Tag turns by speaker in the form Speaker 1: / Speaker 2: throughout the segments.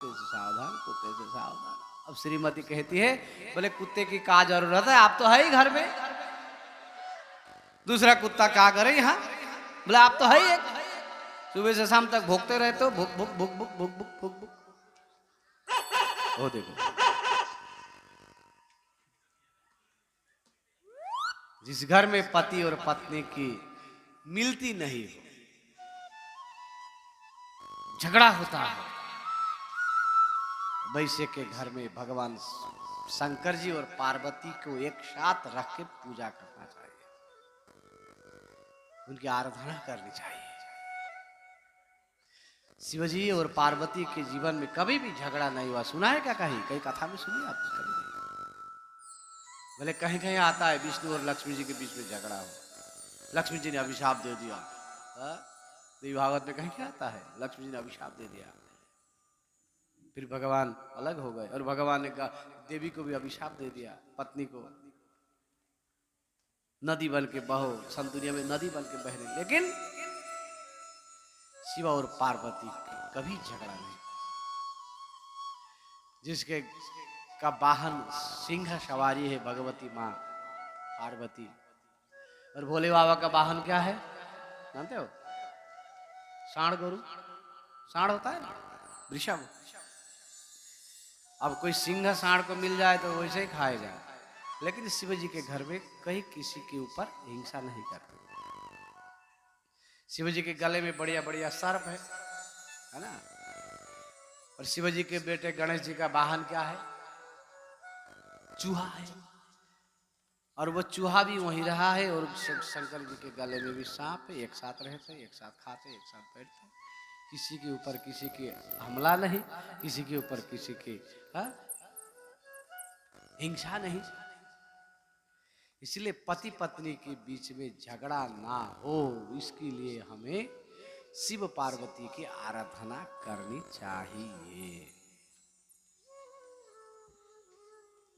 Speaker 1: कुत्ते से सावधान, कुत्ते से सावधान। अब श्रीमती कहती है, बोले कुत्ते की क्या जरूरत है, आप तो है ही घर में, दूसरा कुत्ता क्या करे यहाँ। बोले आप तो है ही एक, सुबह से शाम तक भोगते रहते हो, भुक भुक भुक भुक भुक भुक भुक भुक। ओ देखो, जिस घर में पति और पत्नी की मिलती नहीं हो, झगड़ा होता है, वैसे के घर में भगवान शंकर जी और पार्वती को एक साथ रख के पूजा करना चाहिए, उनकी आराधना करनी चाहिए। शिवजी और पार्वती के जीवन में कभी भी झगड़ा नहीं हुआ, सुना है क्या कहीं, कहीं कथा में सुनी आप कभी? बोले कहीं कहीं आता है विष्णु और लक्ष्मी जी के बीच में झगड़ा हो, लक्ष्मी जी ने अभिशाप दे दिया, देवी भागवत में कहीं क्या आता है, लक्ष्मी जी ने अभिशाप दे दिया, फिर भगवान अलग हो गए और भगवान ने कहा देवी को भी अभिशाप दे दिया, पत्नी को नदी बन के बहो, सन दुनिया में नदी बन के बहने, लेकिन शिव और पार्वती कभी झगड़ा नहीं। जिसके का वाहन सिंह सवारी है भगवती माँ पार्वती, और भोले बाबा का वाहन क्या है जानते हो? सांड गरु, सांड होता है ना, वृषभ। अब कोई सिंह सांड को मिल जाए तो वैसे ही खाएगा, लेकिन शिव जी के घर में कहीं किसी के ऊपर हिंसा नहीं करते। शिव जी के गले में बढ़िया बढ़िया सर्प है ना, और शिव जी के बेटे गणेश जी का वाहन क्या है? चूहा है, और वो चूहा भी वहीं रहा है, और शंकर जी के गले में भी सांप है, एक साथ रहते, एक साथ खाते, एक साथ बैठते, किसी के ऊपर किसी की हमला नहीं, किसी के ऊपर किसी की हिंसा नहीं। इसलिए पति पत्नी के बीच में झगड़ा ना हो, इसके लिए हमें शिव पार्वती की आराधना करनी चाहिए।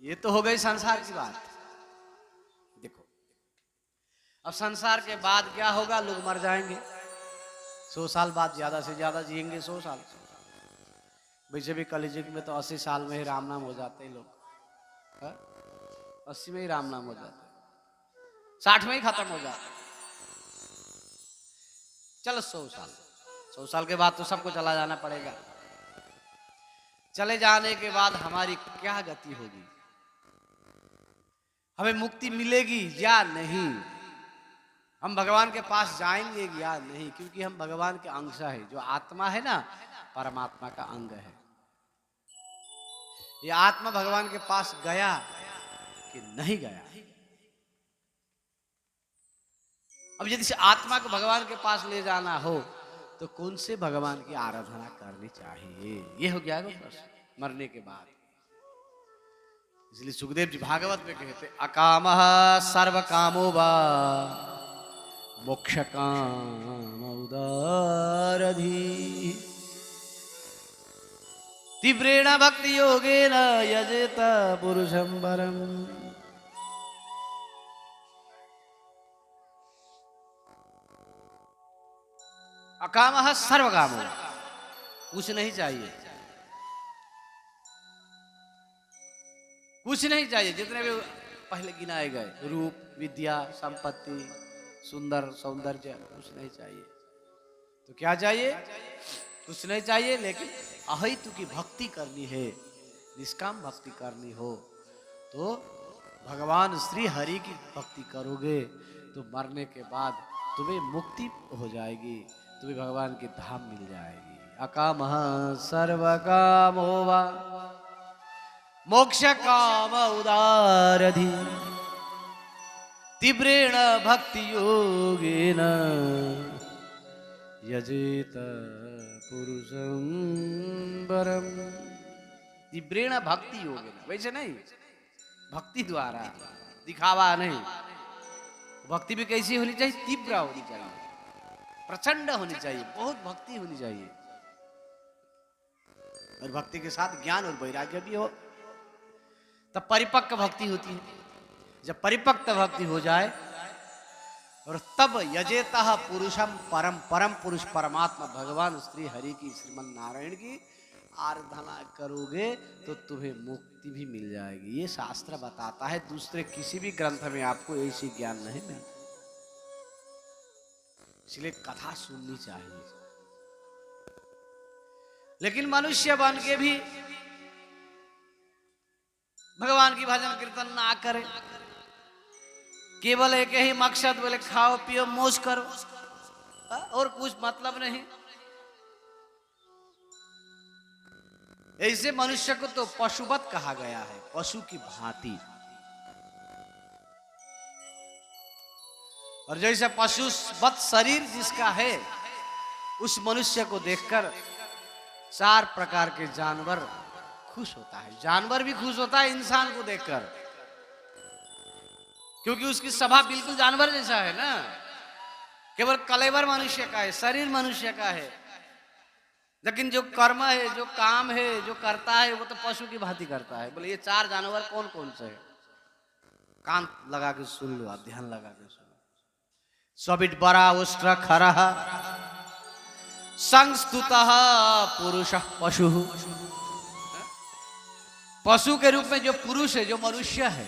Speaker 1: ये तो हो गई संसार की बात। देखो अब संसार के बाद क्या होगा, लोग मर जाएंगे, 100 साल बाद ज्यादा से ज्यादा जिएंगे, 100 साल। वैसे भी कलयुग में तो 80 साल में ही राम नाम हो जाते हैं लोग, 80 में ही राम नाम हो जाता है, 60 में ही खत्म हो जाता है। चलो 100 साल के बाद तो सबको चला जाना पड़ेगा। चले जाने के बाद हमारी क्या गति होगी, हमें मुक्ति मिलेगी या नहीं, हम भगवान के पास जाएंगे या नहीं, क्योंकि हम भगवान के अंश है। जो आत्मा है ना, परमात्मा का अंग है। ये आत्मा भगवान के पास गया कि नहीं गया? अब यदि आत्मा को भगवान के पास ले जाना हो तो कौन से भगवान की आराधना करनी चाहिए, ये हो गया प्रश्न मरने के बाद। इसलिए सुखदेव जी भागवत में कहते, अकामः सर्व कामो वा मोक्ष काम उदारधि तीव्रेण भक्ति योगेन यजेत पुरुषं वरम्। अकामः सर्व कामो, कुछ नहीं चाहिए, कुछ नहीं चाहिए, जितने भी पहले गिनाए गए, रूप विद्या संपत्ति सुंदर सौंदर्य, कुछ नहीं चाहिए। तो क्या चाहिए? कुछ नहीं चाहिए, लेकिन अहितु की भक्ति करनी है, निष्काम भक्ति करनी हो तो भगवान श्री हरि की भक्ति करोगे तो मरने के बाद तुम्हें मुक्ति हो जाएगी, तुम्हें भगवान की धाम मिल जाएगी। अकामः सर्व कामो वा मोक्ष काम उदारधि तीव्रेण भक्ति योगेन यजेत पुरुषं वरम्। तीव्रेण भक्ति योगेन, वैसे नहीं, भक्ति द्वारा, दिखावा नहीं। भक्ति भी कैसी होनी चाहिए? तीव्र होनी चाहिए, प्रचंड होनी चाहिए, बहुत भक्ति होनी चाहिए, और भक्ति के साथ ज्ञान और वैराग्य भी हो, तब परिपक्व भक्ति होती है। जब परिपक्व भक्ति हो जाए और तब यजेतः पुरुषम परम, परम पुरुष परमात्मा भगवान श्री हरि की, श्रीमन नारायण की आराधना करोगे तो तुम्हें मुक्ति भी मिल जाएगी। ये शास्त्र बताता है, दूसरे किसी भी ग्रंथ में आपको ऐसी ज्ञान नहीं मिलता। इसलिए कथा सुननी चाहिए। लेकिन मनुष्य बन के भी भगवान की भजन कीर्तन ना करे, केवल एक ही मकसद, बोले खाओ पियो मौज करो, और कुछ मतलब नहीं। ऐसे मनुष्य को तो पशुवत कहा गया है, पशु की भांति। और जैसे पशुवत शरीर जिसका है, उस मनुष्य को देखकर 4 प्रकार के जानवर खुश होता है। जानवर भी खुश होता है इंसान को देखकर, क्योंकि उसकी स्वभाव बिल्कुल जानवर जैसा है ना। केवल कलेवर मनुष्य का है, शरीर मनुष्य का है, लेकिन जो कर्म है, जो काम है, जो करता है, वो तो पशु की भांति करता है। बोले ये 4 जानवर कौन कौन से है? कान लगा के सुन लो, आप ध्यान लगा के सुनो। सबिट बरा उष्ट्र खरः संस्तुतः पुरुषः पशु। पशु के रूप में जो पुरुष है, जो मनुष्य है,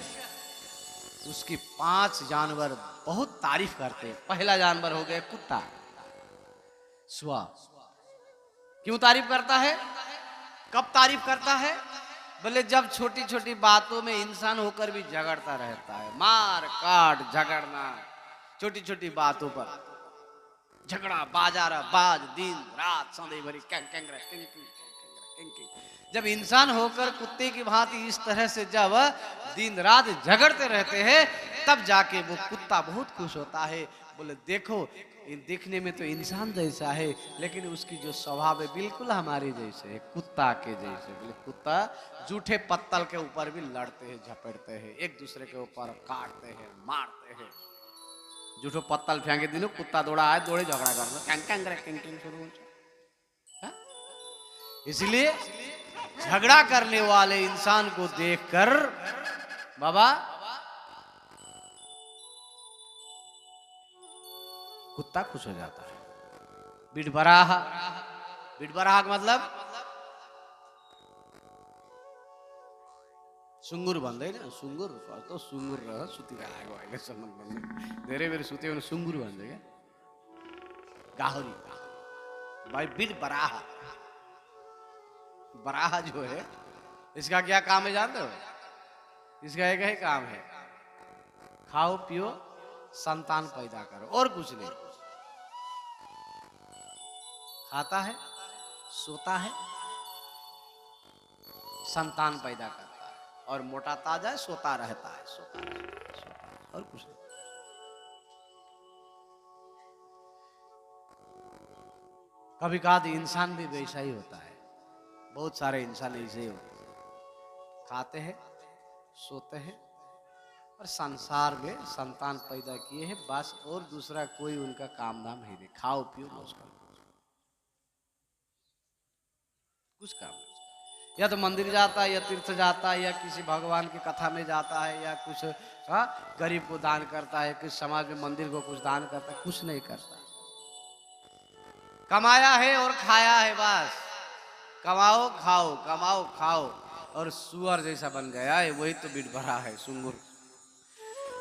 Speaker 1: उसकी 5 जानवर बहुत तारीफ करते हैं। पहला जानवर हो गया कुत्ता। स्वा क्यों तारीफ करता है? कब तारीफ करता है? बोले जब छोटी छोटी बातों में इंसान होकर भी झगड़ता रहता है, मार काट झगड़ना, छोटी छोटी बातों पर झगड़ा, बाजारा बाज, दिन रात सौंदे भरी जब इंसान होकर कुत्ते की भांति इस तरह से जब दिन रात झगड़ते रहते हैं, तब जाके वो कुत्ता बहुत खुश होता है। बोले देखो, दिखने में तो इंसान जैसा है, लेकिन उसकी जो स्वभाव है बिल्कुल हमारे जैसे है, कुत्ता के जैसे। बोले कुत्ता जूठे पत्तल के ऊपर भी लड़ते हैं, झपटते हैं, एक दूसरे के ऊपर काटते हैं, मारते हैं। जूठो पत्तल फेंके दिनो, कुत्ता दौड़ा आए, दौड़े झगड़ा करना, शुरू हो। इसलिए झगड़ा करने वाले इंसान को देखकर बाबा कुत्ता खुश हो जाता है। बिडबराह, बिडबराह का मतलब सुंगुर बंदे ना, सुंगुर तो सुंगुर रह सुती रहेगा वाले समझ बंदे देरे मेरे सुते उन्हें सुंगुर बंदे क्या गाहरी भाई। बिडबराह, बराह जो है, इसका क्या काम है जानते हो? इसका एक ही काम है, खाओ पियो संतान पैदा करो, और कुछ नहीं। खाता है, सोता है, संतान पैदा करता है, और मोटा ताजा सोता रहता है, सोता रहता है, और कुछ नहीं। कभी कभी इंसान भी वैसा ही होता है, बहुत सारे इंसान ऐसे ही होते हैं, खाते हैं, सोते हैं, और संसार में संतान पैदा किए हैं बस, और दूसरा कोई उनका काम धाम है नहीं, खाओ पियो मौज करो, कुछ काम नहीं। या तो मंदिर जाता है, या तीर्थ जाता है, या किसी भगवान की कथा में जाता है, या कुछ गरीब को दान करता है, किसी समाज में मंदिर को कुछ दान करता है, कुछ नहीं करता। कमाया है और खाया है बस, कमाओ खाओ, कमाओ खाओ, और सुअर जैसा बन गया है, वही तो बिडबरा है, सुंगुर।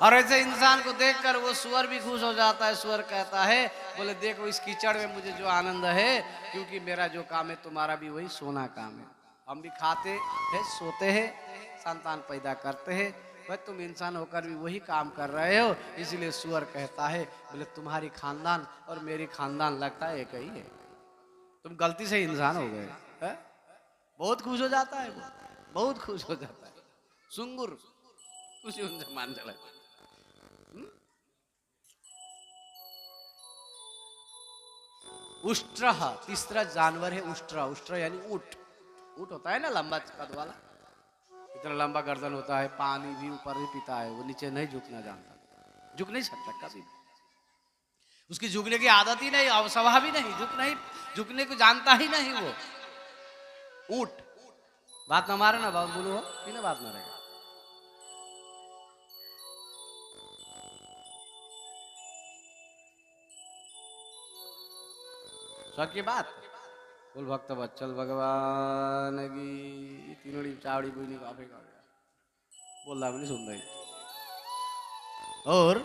Speaker 1: और ऐसे इंसान को देखकर वो सुअर भी खुश हो जाता है। सुअर कहता है, बोले देखो इस कीचड़ में मुझे जो आनंद है, क्योंकि मेरा जो काम है तुम्हारा भी वही सोना काम है। हम भी खाते हैं, सोते हैं, संतान पैदा करते हैं, भाई तुम इंसान होकर भी वही काम कर रहे हो। इसलिए सुअर कहता है, बोले तुम्हारी खानदान और मेरी खानदान लगता है एक ही है, तुम गलती से इंसान हो गए है? बहुत खुश हो जाता है वो, बहुत खुश हो जाता है सुंगुर, खुशी उनसे मान चला। उष्ट्र, तीसरा जानवर है उष्ट्र। उष्ट्र यानी ऊंट। ऊंट होता है ना लंबा कद वाला, इतना लंबा गर्दन होता है, पानी भी ऊपर ही पीता है, वो नीचे नहीं झुकना जानता, झुक नहीं सकता कभी, उसकी झुकने की आदत ही नहीं, स्वभाव ही नहीं, झुकने को जानता ही नहीं वो ऊंट। बात ना मारे ना बाबू, बोलो कि ना बात ना रहेगा। सच की बात, बोल भक्त बच्चल भगवान की तीनोड़ी चावड़ी कोई नहीं काफे का गया बोल रहा नहीं सुन रही और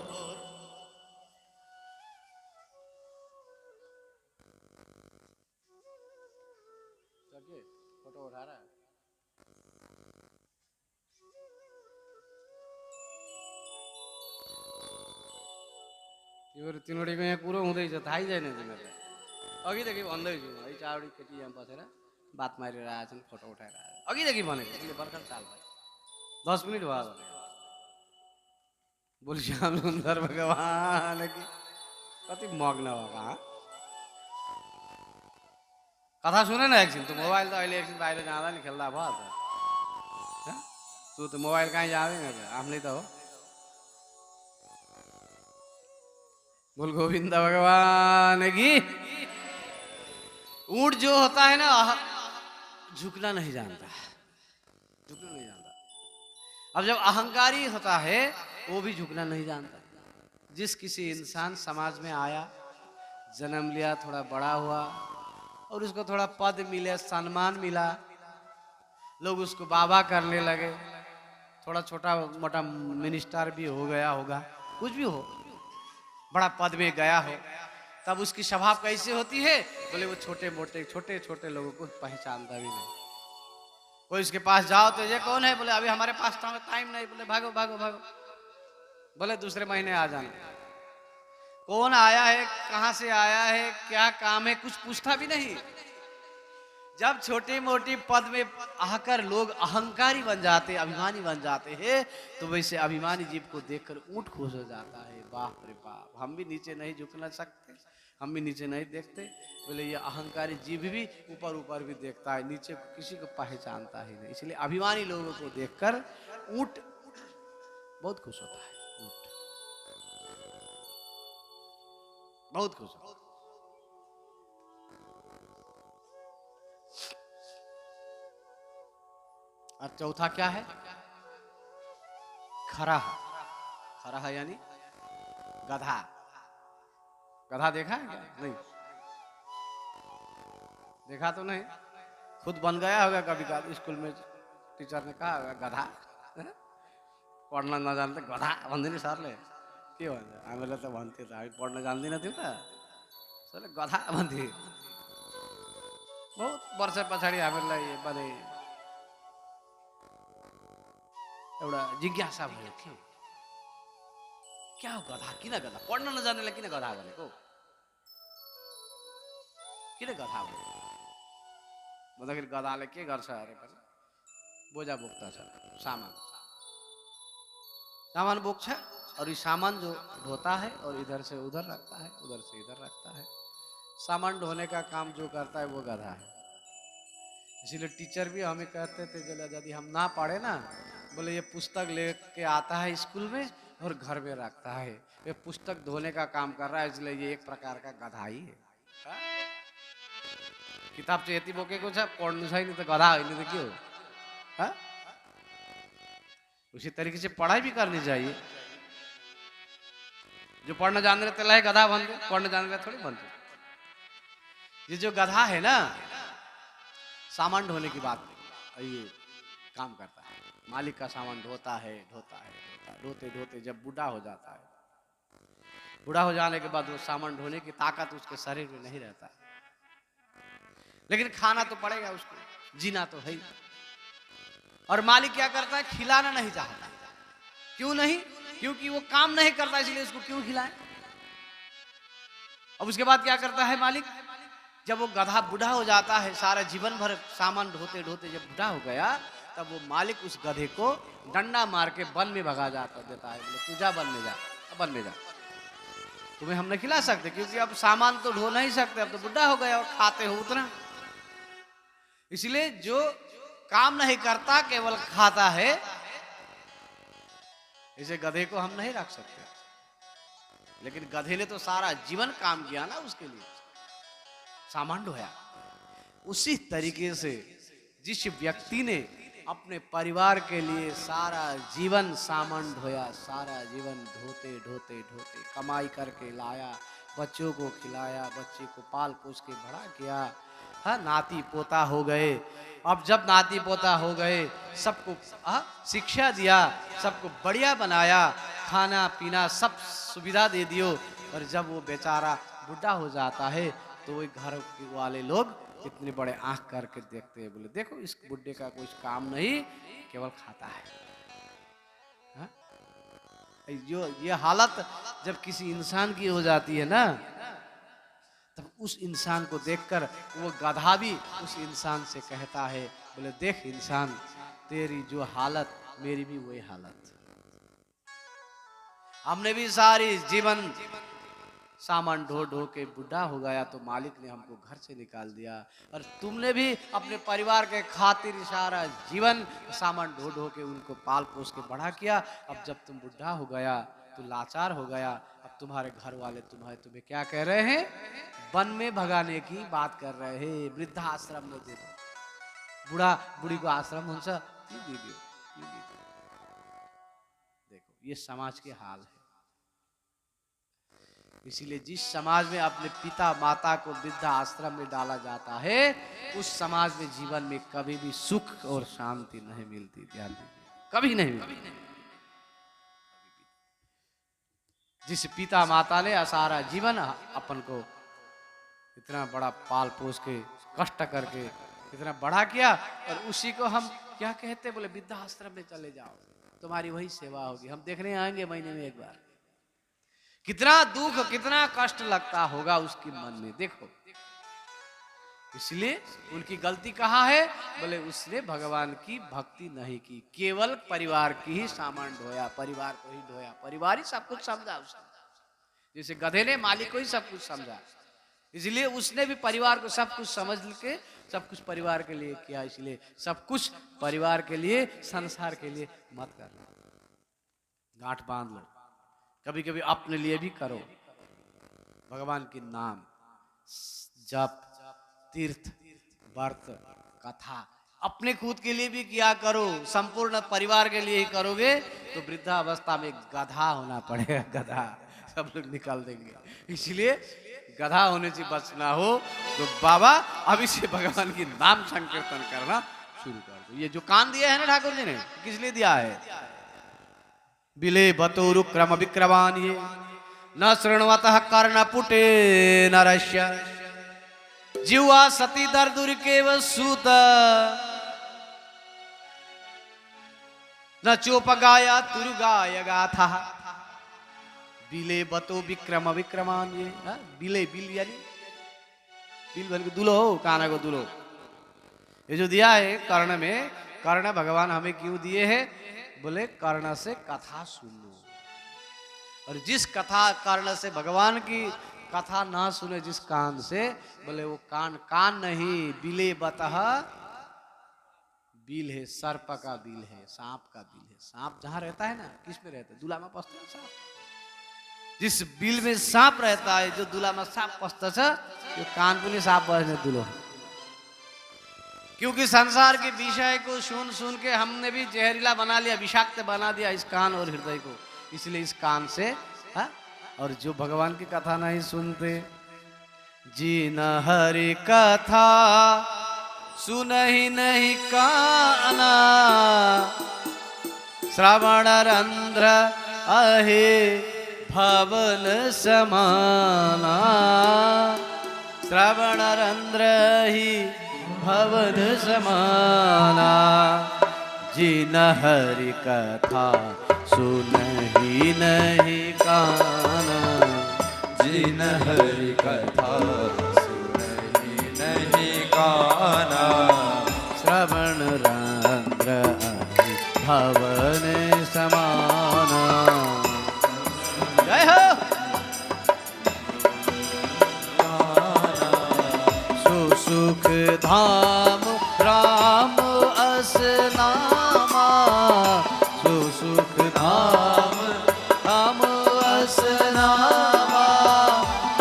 Speaker 1: फोटो उठा रहा है तीनोड़ी में पूरा हुँदै छ थाहै छैन तिमीहरूलाई अघिदेखि भन्दैछु है चावडी केटी यहाँ बसेर बात मारिरहेछन् फोटो उठाएर अघिदेखि भनेको उसले भर्खर चाल भयो 10 मिनट भयो भने बोल श्याम सुन्दर भगवान की कति मग्न भएको कथा सुने न एकछिन तँ मोबाइल त अहिले एकछिन बाहिर जाँदा नि खेल्दा भयो त तँ त मोबाइल कहीँ जाँदैन आफ्नै त हो बोल गोविंद भगवान की ऊंट जो होता है ना झुकना नहीं जानता झुकना नहीं जानता अब जब अहंकारी होता है वो भी झुकना नहीं जानता जिस किसी इंसान समाज में आया जन्म लिया थोड़ा बड़ा हुआ और उसको थोड़ा पद मिले सम्मान मिला लोग उसको बाबा करने लगे थोड़ा छोटा मोटा मिनिस्टर भी हो गया होगा कुछ भी हो बड़ा पद में गया हो तब उसकी स्वभाव कैसे होती है बोले वो छोटे छोटे लोगों को पहचानता भी नहीं कोई उसके पास जाओ तो ये कौन है बोले अभी हमारे पास टाइम नहीं बोले भागो भागो भागो बोले दूसरे महीने आ जाना कौन आया है कहाँ से आया है क्या काम है कुछ पूछता भी नहीं जब छोटी मोटी पद में आकर लोग अहंकारी बन जाते अभिमानी बन जाते हैं तो वैसे अभिमानी जीव को देखकर ऊंट खुश हो जाता है बाप रे बाप हम भी नीचे नहीं झुकना सकते हम भी नीचे नहीं देखते बोले ये अहंकारी जीव भी ऊपर ऊपर भी देखता है नीचे किसी को पहचानता ही नहीं इसलिए अभिमानी लोगों को देखकर ऊंट बहुत खुश होता है ऊंट बहुत खुश होता है और चौथा क्या है खराह खराह यानी गधा गधा देखा है क्या नहीं देखा तो नहीं खुद बन गया होगा कभी कभी स्कूल में टीचर ने कहा होगा गधा पढ्न नजान्थे गधा भन्दैन सरले के भन्छ हामीलाई त भन्थ्यो त हामी पढ्न जान्दैनथ्यौँ त सरले गधा भन्थे बहुत वर्ष पछाडि हामीलाई बने एउटा जिज्ञासा भयो क्या हो गधा किन गधा पढ्न नजान्नेलाई किन गधा भनेको किन गधा भनेको भन्दाखेरि गधाले के गर्छ अरे बोझा बोक्दछ सामान बोक्छ और ये सामान जो ढोता है और इधर से उधर रखता है उधर से इधर रखता है सामान ढोने का काम जो करता है वो गधा है इसीलिए टीचर भी हमें कहते थे यदि हम ना पढ़े ना बोले ये पुस्तक लेके आता है स्कूल में और घर में रखता है ये पुस्तक धोने का काम कर रहा है इसलिए ये एक प्रकार का गधा ही है किताब चाहिँ यति बोकेको छ पढ्नु छैन त गधा होइन त के हो उसी तरीके से पढ़ाई भी करनी चाहिए जो पढ़ना जानते त्यसलाई गधा भन्थे पढ़ना जानते थोड़ी भन्थे ये जो गधा है ना सामान ढोने की बात ये काम करता है मालिक का सामान ढोता है ढोते ढोते जब बूढ़ा हो जाता है बूढ़ा हो जाने के बाद वो सामान ढोने की ताकत उसके शरीर में नहीं रहता लेकिन खाना तो पड़ेगा उसको जीना तो है और मालिक क्या करता है खिलाना नहीं चाहता क्यों नहीं क्योंकि वो काम नहीं करता इसलिए उसको क्यों खिलाए अब उसके बाद क्या करता है मालिक जब वो गधा बूढ़ा हो जाता है सारा जीवन भर सामान ढोते ढोते जब बूढ़ा हो गया तब वो मालिक उस गधे को डंडा मार के वन में भगा देता है बोले तू जा वन में जा तुम्हें हम नहीं खिला सकते क्योंकि अब सामान तो ढो नहीं सकते अब तो बूढ़ा हो गया और खाते हो उतना इसलिए जो काम नहीं करता केवल खाता है इसे गधे को हम नहीं रख सकते लेकिन गधे ने तो सारा जीवन काम किया ना उसके लिए सामान ढोया उसी तरीके से जिस व्यक्ति ने अपने परिवार के लिए सारा जीवन सामान ढोया सारा जीवन ढोते ढोते ढोते कमाई करके लाया बच्चों को खिलाया बच्चे को पाल पोस के बड़ा किया हाँ, नाती पोता हो गए। अब जब नाती पोता हो गए, सबको शिक्षा दिया, सबको बढ़िया बनाया, खाना पीना सब सुविधा दे दियो। और जब वो बेचारा बुढ़ा हो जाता है तो वो घर वाले लोग इतने बड़े आंख करके देखते हैं, बोले देखो इस बुढ़े का कोई काम नहीं, केवल खाता है। हाँ? जो ये हालत जब किसी इंसान की हो जाती है ना, तब उस इंसान को देखकर वो गधा भी उस इंसान से कहता है, बोले देख इंसान, तेरी जो हालत मेरी भी वही हालत। हमने भी सारी जीवन सामान ढो ढो के बुढ़ा हो गया तो मालिक ने हमको घर से निकाल दिया, और तुमने भी अपने परिवार के खातिर सारा जीवन सामान ढो ढो के उनको पाल पोस के बड़ा किया। अब जब तुम बुढ़ा हो गया तो लाचार हो गया, अब तुम्हारे घर वाले तुम्हें क्या कह रहे हैं, वन में भगाने की बात कर रहे हैं, वृद्धाश्रम में दे दो, बुढ़ा बुढ़ी को आश्रम हुन्छ दे दियो। देखो ये समाज के हाल है। इसीलिए जिस समाज में अपने पिता माता को वृद्धा आश्रम में डाला जाता है, उस समाज में जीवन में कभी भी सुख और शांति नहीं मिलती। ध्यान दीजिए, कभी नहीं मिलती। जिस पिता माता ने सारा जीवन अपन को इतना बड़ा पाल पोस के कष्ट करके इतना बड़ा किया, और उसी को हम क्या कहते, बोले वृद्धा आश्रम में चले जाओ, तुम्हारी वही सेवा होगी, हम देखने आएंगे महीने में एक बार। कितना दुख कितना कष्ट लगता होगा उसके मन में, देखो। इसलिए उनकी गलती कहाँ है, बोले उसने भगवान की भक्ति नहीं की, केवल परिवार की ही सामान ढोया, परिवार को ही ढोया, परिवार ही सब कुछ समझा उसने। जैसे गधे ने मालिक को ही सब कुछ समझा, इसलिए उसने भी परिवार को सब कुछ समझ के सब कुछ परिवार के लिए किया। इसलिए सब कुछ परिवार के लिए, संसार के लिए मत करना, गांठ बांध लो, कभी कभी अपने लिए भी करो। भगवान के नाम जप, तीर्थ, व्रत, कथा अपने खुद के लिए भी किया करो, संपूर्ण परिवार के लिए ही करोगे तो वृद्धावस्था में गधा होना पड़ेगा, गधा सब लोग निकाल देंगे। इसलिए गधा होने से बचना हो तो बाबा अभी से भगवान की नाम संकीर्तन करना शुरू कर दो। ये जो कान दिया है ना ठाकुर जी ने, किस लिए दिया है, बिले बतोरु क्रम विक्रमान ये न शृण्वतः कर्ण पुटे नरस्य जीवा सती दर्दुर केव सूत न चोपगाया तुरुगाय गाथा। बिले बतो विक्रम विक्रमान ये, बिले बिल यानी बिल बन के दुलो हो, काना को दुलो। ये जो दिया है कर्ण में, कर्ण भगवान हमें क्यों दिए हैं, बोले कर्ण से कथा सुनो। और जिस कथा कर्ण से, भगवान की कथा ना सुने जिस कान से, बोले वो कान कान नहीं, बिले बतः बिल है, सर्प का बिल है, सांप का बिल है। सांप जहां रहता है ना, किस में रहता है, दूल्हा में पसता है सांप। जिस बिल में सांप रहता है, जो दूल्हा में सांप पसता है, जो कानपुनी सांप बजने दूल्हो। क्योंकि संसार के विषय को सुन सुन के हमने भी जहरीला बना लिया, विषाक्त बना दिया इस कान और हृदय को। इसलिए इस कान से और जो भगवान की कथा नहीं सुनते, जीन हरि कथा सुनहि नहीं काना, श्रवण रंध्र अहे भवन समाना, श्रवण रंध्र ही भवन समाना। जिन हरि कथा सुनहि नहीं काना,
Speaker 2: जिन हरि कथा सुनहि नहीं काना,
Speaker 1: श्रवण रंध्र भवन समाना। जय हो। सुसुख धाम राम असनामा, सुसुख धाम राम असनामा।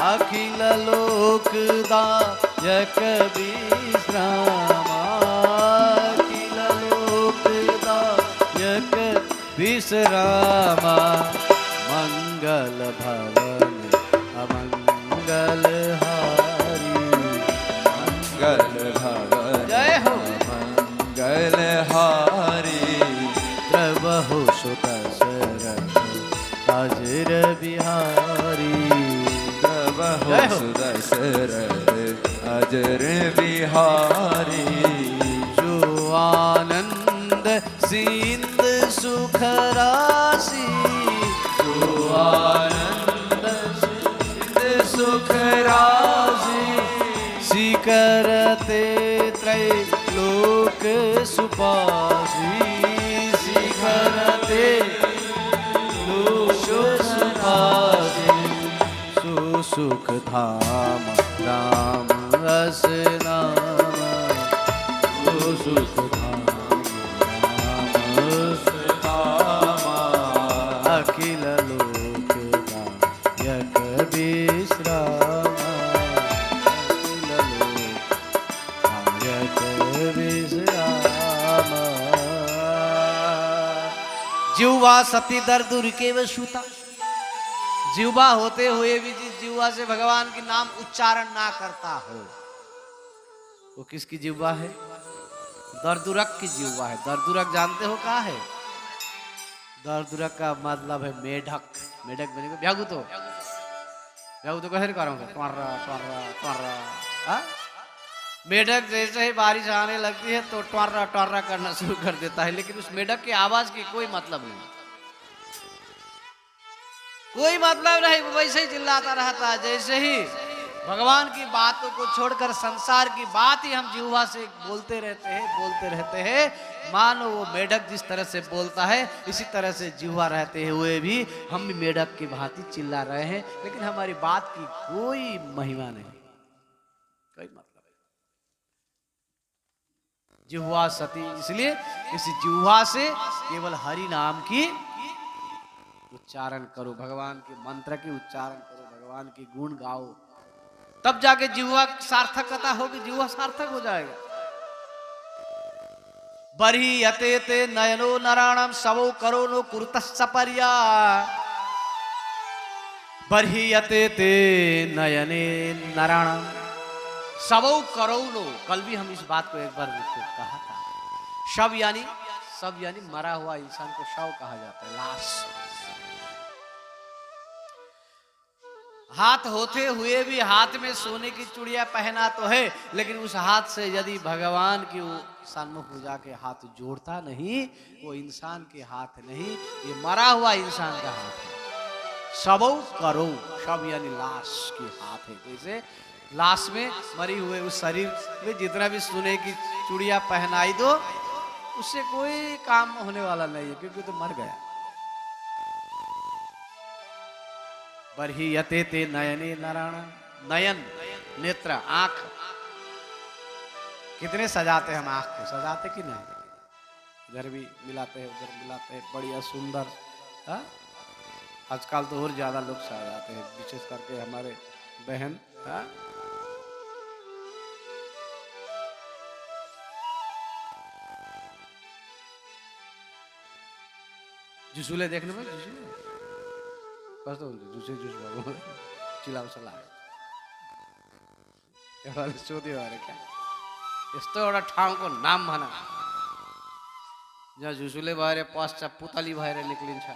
Speaker 1: अखिल लोकदायक विश्रामा, अखिल लोकदायक विश्रामा। मंगल भवन अमंगल हारी,
Speaker 2: मंगल हारी
Speaker 1: द्रवहु सुत दशरथ अजर बिहारी
Speaker 2: द्रवहु सुत दशरथ अजर बिहारी
Speaker 1: जो आनंद सिंध सुख राशि
Speaker 2: जो आनंद सिंध सुख राशि
Speaker 1: करते त्रैलोक सुपासी करते लोक सुपासी सुसुख धाम राम रस नाम सुसुख धाम राम रस नाम अखिल लोक दायक विश्राम जिह्वा सती दर्दुर के वसूता। जिह्वा होते हुए भी जिस जिह्वा से भगवान के नाम उच्चारण ना करता हो वो किसकी जिह्वा है? दर्दुरक की जिह्वा है। दर्दुरक जानते हो क्या है? दर्दुरक का मतलब है मेढक। मेढक बनेगा भ्यागु तो कहर करूंगा मेढक जैसे ही बारिश आने लगती है तो टर्रा टर्रा करना शुरू कर देता है, लेकिन उस मेढक की आवाज की कोई मतलब नहीं, कोई मतलब नहीं, वो वैसे ही चिल्लाता रहता है। जैसे ही भगवान की बातों को छोड़कर संसार की बात ही हम जिह्वा से बोलते रहते हैं, मानो वो मेढक जिस तरह से बोलता है इसी तरह से जिह्वा रहते हुए भी हम भी मेढक की भांति चिल्ला रहे हैं, लेकिन हमारी बात की कोई महिमा नहीं, कोई मतलब। जिह्वा सती, इसलिए इस जिह्वा से केवल हरि नाम की उच्चारण करो, भगवान के मंत्र की उच्चारण करो, भगवान की गुण गाओ, तब जाके जिह्वा सार्थकता होगी, जिह्वा सार्थक हो जाएगा। बरही यते ते नयनो नराणम सबो करो नो कुरुतस्सपर्या। बरही यते ते नयने नराणम सबो करोनो। कल भी हम इस बात को एक बार कहा था। शव यानी मरा हुआ इंसान को शव कहा जाता है, लाश। हाथ होते हुए भी हाथ में सोने की चूड़ियां पहना तो है, लेकिन उस हाथ से यदि भगवान की सन्मुख हो जाके हाथ जोड़ता नहीं, वो इंसान के हाथ नहीं, ये मरा हुआ इंसान का हाथ है। सबो करो, शव यानी लाश के हाथ है। जैसे लाश में मरी हुए उस शरीर में जितना भी सोने की चूड़ियां पहनाई दो, उससे कोई काम होने वाला नहीं है, क्योंकि तो मर गया। बरही यते ते नयने नारायण। नयन नेत्र, आंख, कितने सजाते हम आंख को, सजाते कि नहीं? इधर भी मिलाते हैं, उधर मिलाते हैं, बढ़िया सुंदर। आजकल तो और ज्यादा लोग सजाते हैं, विशेष करके हमारे बहन। जुसूले देखने में कस्तो हुन्छ? जुसे जुस भएको चिलाउँछ लाग्यो। एउटाले सोध्यो अरे क्या यस्तो एउटा ठाउँको नाम भन जहाँ झुसुले भएर पस्छ, पुतली भएर निक्लिन्छ,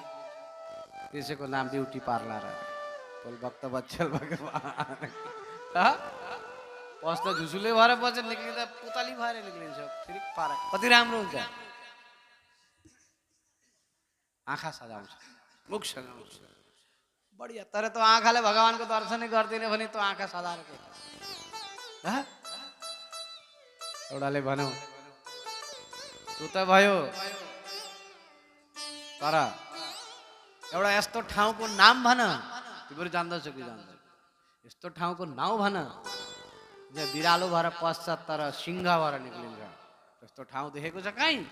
Speaker 1: त्यसैको नाम ब्युटी पार्लर है। बोल भक्त बच्चल भगवान पस्छ, झुसुले भएर पछि निक्लिँदा पुतली भएर निक्लिन्छ, फेरि पार कति राम्रो हुन्छ। आँखा सजाउँछ, मुख सजाउँछ, बढ़िया। तर तो आँखाले भगवान को दर्शन गर्दैन भने तो आँखा सजाएर के एउटाले भन्यो तू त भयो, तर एउटा यस्तो ठाउँको नाम भन, तिम्रो जान्दछौ कि जान्दैन, यस्तो ठाउँको नाउँ भन जहाँ बिरालो भएर पस्छ तर सिंह भएर निक्लिन्छ। त्यस्तो ठाउँ देखेको छ कहीँ?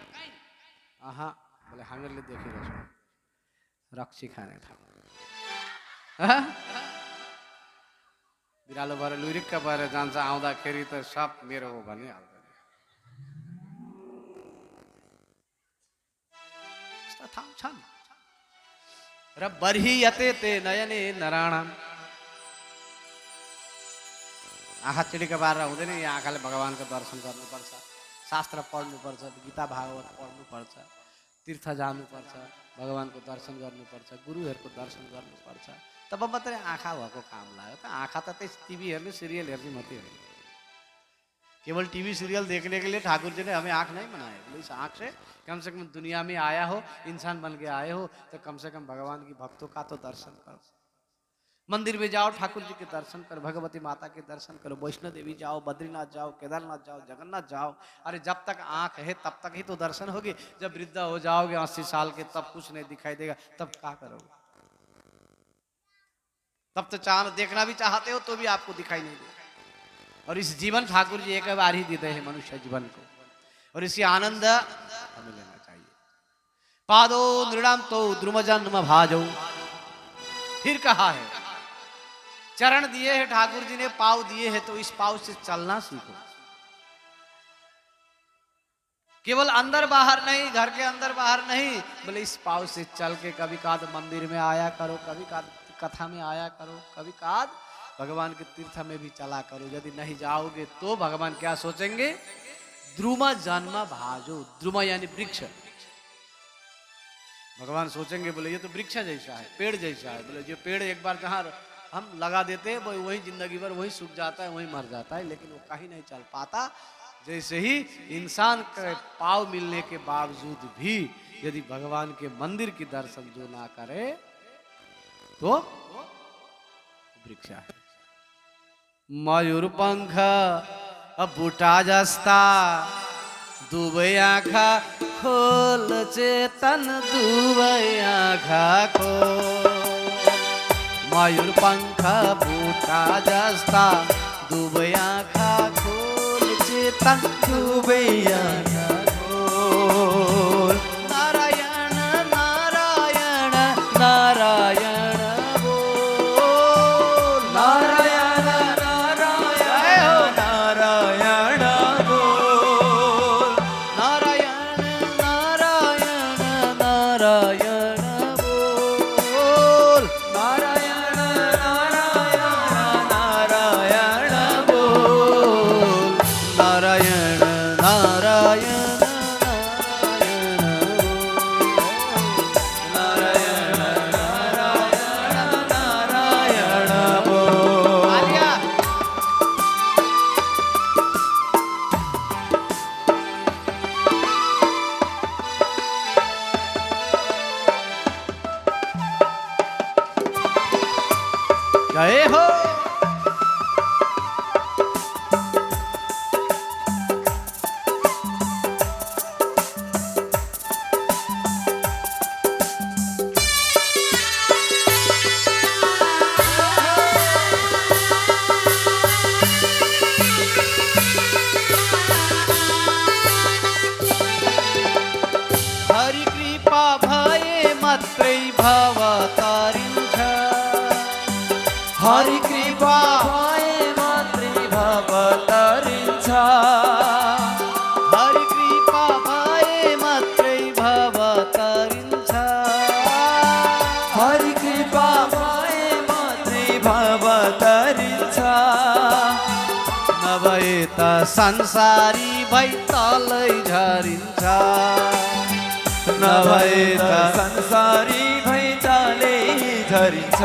Speaker 1: आहा, बोले हामीहरूले देखिरहेछौँ, रक्सी खाने ठाउँ। बिरालो भएर लुरिक्क भएर जान्छ, आउँदाखेरि त सब मेरो हो भनिहाल्दैन। यस्ता ठाउँ छन्। र बर्ही यते ते नयने नराणम। आँखा चिडिक्क पारेर हुँदैन, यहाँ आँखाले भगवानको दर्शन गर्नुपर्छ। शास्त्र पढ्नुपर्छ, गीता भागवत पढ्नुपर्छ, तीर्थ जानुपर्छ, भगवानको दर्शन गर्नुपर्छ, गुरुहरूको दर्शन गर्नुपर्छ, तब मात्रै आँखा भएको काम लाग्यो। त आँखा त टिभी हेर्ने सीरियल हेर्ने मात्रै हो। केवल टीवी सीरियल देखने के लिए ठाकुर जी ने हमें आँख नहीं बनाए। बोले इस आँख से कम दुनिया में आया हो, इंसान बन के आए हो, तो कम से कम भगवान की भक्तों का तो दर्शन करो। मंदिर में जाओ, ठाकुर जी के दर्शन करो, भगवती माता के दर्शन करो, वैष्णो देवी जाओ, बद्रीनाथ जाओ, केदारनाथ जाओ, जगन्नाथ जाओ। अरे जब तक आँख है तब तक ही तो दर्शन होगी। जब वृद्ध हो जाओगे 80 साल के, तब कुछ नहीं दिखाई देगा, तब क्या करोगे? तब तो चांद देखना भी चाहते हो तो भी आपको दिखाई नहीं देगा। और इस जीवन ठाकुर जी एक बार ही देते हैं मनुष्य जीवन को, और इसी आनंद हमें लेना चाहिए। पादो नृणाम तो द्रुम जन्म भाजो, फिर कहा है चरण दिए हैं ठाकुर जी ने, पाव दिए हैं, तो इस पाव से चलना सीखो। केवल अंदर बाहर नहीं, घर के अंदर बाहर नहीं, बोले इस पाव से चल के कभी काद मंदिर में आया करो, कभी काद कथा में आया करो, कभी काद भगवान के तीर्थ में भी चला करो। यदि नहीं जाओगे तो भगवान क्या सोचेंगे? द्रुम जन्म भाजो। द्रुम यानी वृक्ष। भगवान सोचेंगे बोले ये तो वृक्ष जैसा है, पेड़ जैसा है। बोले जो पेड़ एक बार जहाँ हम लगा देते हैं वही जिंदगी भर वही सूख जाता है, वही मर जाता है, लेकिन वो कहीं नहीं चल पाता। जैसे ही इंसान के पाव मिलने के बावजूद भी यदि भगवान के मंदिर की दर्शन जो ना करे तो वृक्ष है। मयूर पंख बूटा जस्ता, दुबई आँखा खोल चेतन, दुबई आँखा खोल। मयूर पंख बूटा जस्ता, दुबई आँखा खोल चेतन, दुबई आँखा खोल। नारायण नारायण नारायण बोल, नारायण नारायण नारायण बोल, नारायण नारायण नारायण बोल, नारायण नारायण नारायण बोल, नारायण नारायण जय हो। हरि कृपा भये मत्रै भवतारिन्छ, हरि कृपा भये मत्रै भवतारिन्छ, हरि कृपा भये मत्रै भवतारिन्छ, हरि कृपा भये मत्रै भवतारिन्छ। नभए त संसारी भई तलै झरिन्छ, नभए त संसारी भई तलै झरिन्छ।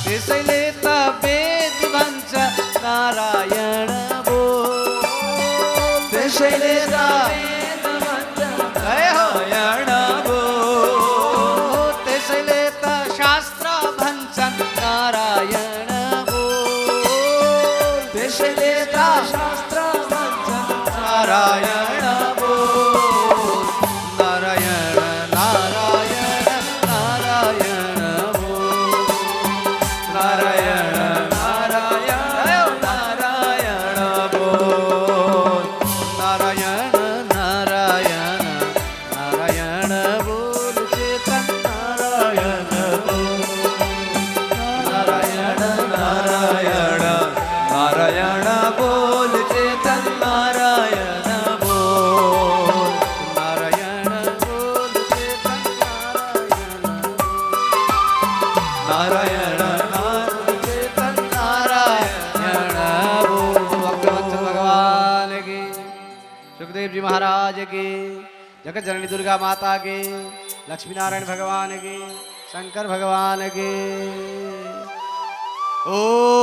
Speaker 1: त्यसैले त वेद भन्छ नारायण बोल, त्यसैले त वेद भन्छ नारायण बोल, त्यसैले त शास्त्र भन्छ नारायण बोल, त्यसैले त शास्त्र भन्छ नारायण बोल, नारायण नारायण नारायण बोल, जगत जननी दुर्गा माता के, लक्ष्मी नारायण भगवान के, शंकर भगवान के। ओ